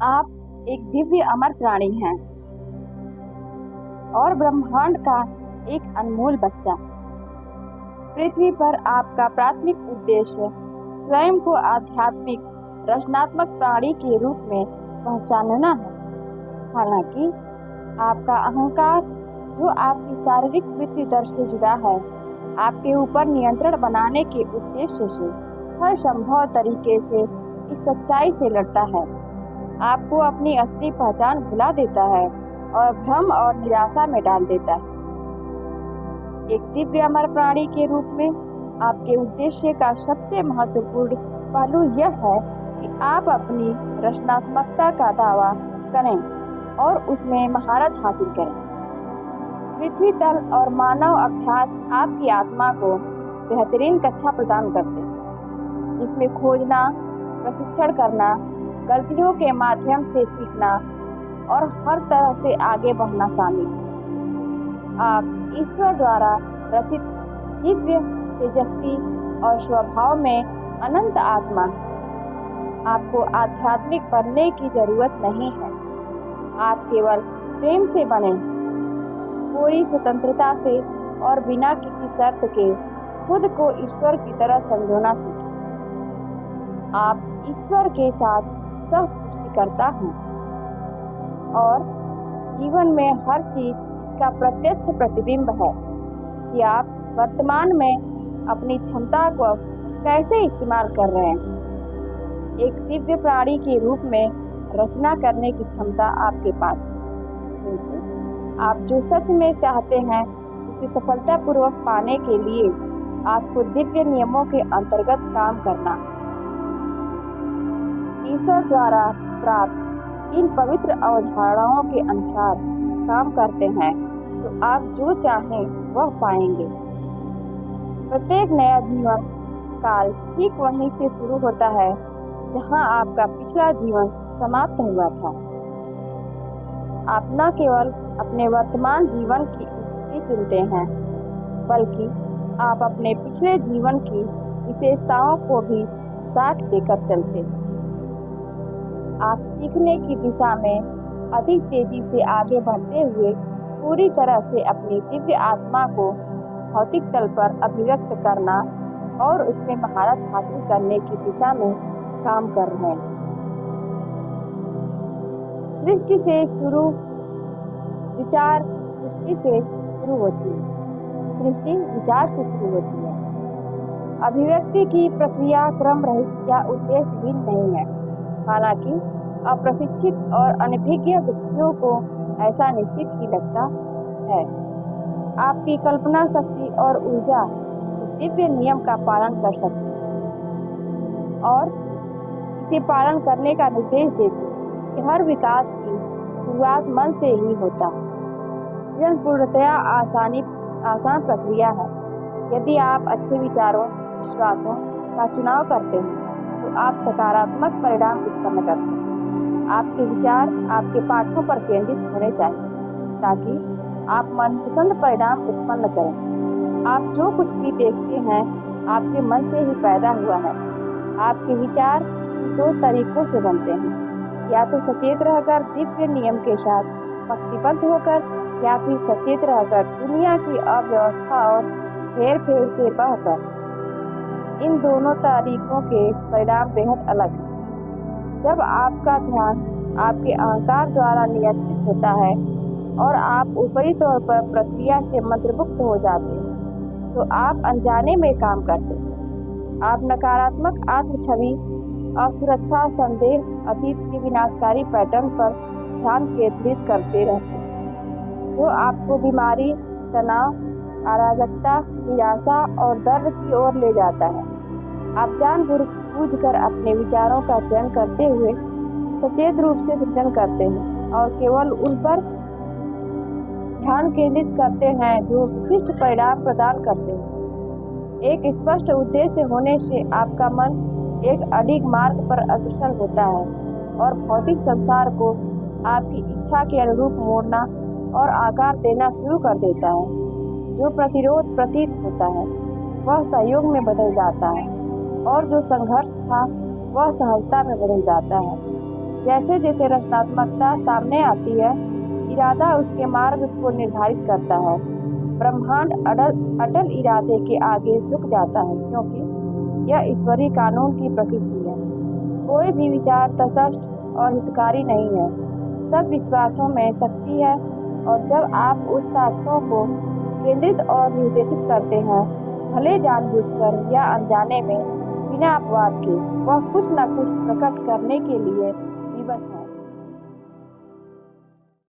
आप एक दिव्य अमर प्राणी हैं और ब्रह्मांड का एक अनमोल बच्चा। पृथ्वी पर आपका प्राथमिक उद्देश्य स्वयं को आध्यात्मिक रचनात्मक प्राणी के रूप में पहचानना है। हालांकि आपका अहंकार, जो आपकी शारीरिक वृत्ति दर से जुड़ा है, आपके ऊपर नियंत्रण बनाने के उद्देश्य से हर संभव तरीके से इस सच्चाई से लड़ता है, आपको अपनी असली पहचान भुला देता है और भ्रम और निराशा में डाल देता है। एक दिव्य अमर प्राणी के रूप में आपके उद्देश्य का सबसे महत्वपूर्ण पहलू यह है कि आप अपनी रचनात्मकता का दावा करें और उसमें महारत हासिल करें। पृथ्वी तल और मानव अभ्यास आपकी आत्मा को बेहतरीन कक्षा प्रदान करते हैं, जिसमें खोजना, प्रशिक्षण करना, गलतियों के माध्यम से सीखना और हर तरह से आगे बढ़ना शामिल है। आप ईश्वर द्वारा रचित दिव्य, तेजस्वी और स्वभाव में अनंत आत्मा है। आपको आध्यात्मिक बनने की जरूरत नहीं है। आप केवल प्रेम से बने, पूरी स्वतंत्रता से और बिना किसी शर्त के खुद को ईश्वर की तरह समझना सीखें। आप ईश्वर के साथ सह सृष्टिकर्ता हैं और जीवन में हर चीज इसका प्रत्यक्ष प्रतिबिंब है कि आप वर्तमान में अपनी क्षमता को कैसे इस्तेमाल कर रहे हैं। एक दिव्य प्राणी के रूप में रचना करने की क्षमता आपके पास है, क्योंकि आप जो सच में चाहते हैं उसे सफलतापूर्वक पाने के लिए आपको दिव्य नियमों के अंतर्गत काम करना है। ईश्वर द्वारा प्राप्त इन पवित्र अवधारणाओं के अनुसार काम करते हैं तो आप जो चाहें वह पाएंगे। प्रत्येक नया जीवन काल ठीक वहीं से शुरू होता है जहां आपका पिछला जीवन समाप्त हुआ था। आप न केवल अपने वर्तमान जीवन की स्थिति चुनते हैं, बल्कि आप अपने पिछले जीवन की विशेषताओं को भी साथ लेकर चलते हैं। आप सीखने की दिशा में अधिक तेजी से आगे बढ़ते हुए पूरी तरह से अपनी दिव्य आत्मा को भौतिक तल पर अभिव्यक्त करना और उसमें महारत हासिल करने की दिशा में काम कर रहे हैं। सृष्टि से शुरू विचार सृष्टि से शुरू होती है। सृष्टि विचार से शुरू होती है। अभिव्यक्ति की प्रक्रिया क्रम रहित या उद्देश्यहीन नहीं है। हालांकि अप्रशिक्षित और अनभिज्ञ व्यक्तियों को ऐसा निश्चित ही लगता है। आपकी कल्पना शक्ति और ऊर्जा इस दिव्य नियम का पालन कर सकती है और इसे पालन करने का निर्देश देती है कि हर विकास की शुरुआत मन से ही होता है। जीवन पूर्णतया आसान प्रक्रिया है। यदि आप अच्छे विचारों, विश्वासों का चुनाव करते हैं तो आप सकारात्मक परिणाम उत्पन्न करते हैं। आपके विचार आपके पाठों पर केंद्रित होने चाहिए ताकि आप मनपसंद परिणाम उत्पन्न करें। आप जो कुछ भी देखते हैं आपके मन से ही पैदा हुआ है। आपके विचार दो तरीकों से बनते हैं, या तो सचेत रहकर दिव्य नियम के साथ पंक्तिबद्ध होकर, या फिर सचेत रहकर दुनिया की अव्यवस्था और हेर-फेर से बहकर। इन दोनों तरीकों के परिणाम बेहद अलग हैं। जब आपका ध्यान आपके अहंकार द्वारा नियंत्रित होता है और आप ऊपरी तौर पर प्रक्रिया से मंत्रमुग्ध हो जाते हैं तो आप अनजाने में काम करते हैं। आप नकारात्मक आत्म-छवि, असुरक्षा, संदेह, अतीत के विनाशकारी पैटर्न पर ध्यान केंद्रित करते रहते हैं, जो आपको बीमारी, तनाव, अराजकता, निराशा और दर्द की ओर ले जाता है। आप जानबूझकर अपने विचारों का चयन करते हुए सचेत रूप से सृजन करते हैं और केवल उन पर ध्यान केंद्रित करते हैं जो विशिष्ट परिणाम प्रदान करते हैं। एक स्पष्ट उद्देश्य होने से आपका मन एक अडिग मार्ग पर अग्रसर होता है और भौतिक संसार को आपकी इच्छा के अनुरूप मोड़ना और आकार देना शुरू कर देता है। जो प्रतिरोध प्रतीत होता है वह सहयोग में बदल जाता है और जो संघर्ष था वह सहजता में बदल जाता है। जैसे जैसे रचनात्मकता सामने आती है, इरादा उसके मार्ग को निर्धारित करता है। ब्रह्मांड अटल इरादे के आगे झुक जाता है, क्योंकि यह ईश्वरीय कानून की प्रकृति है। कोई भी विचार तटस्थ और हितकारी नहीं है। सब विश्वासों में शक्ति है, और जब आप उस ताकतों को केंद्रित और निर्देशित करते हैं, भले जानबूझकर या अनजाने में, बिना अपवाद के, वह कुछ न कुछ प्रकट करने के लिए विवश है।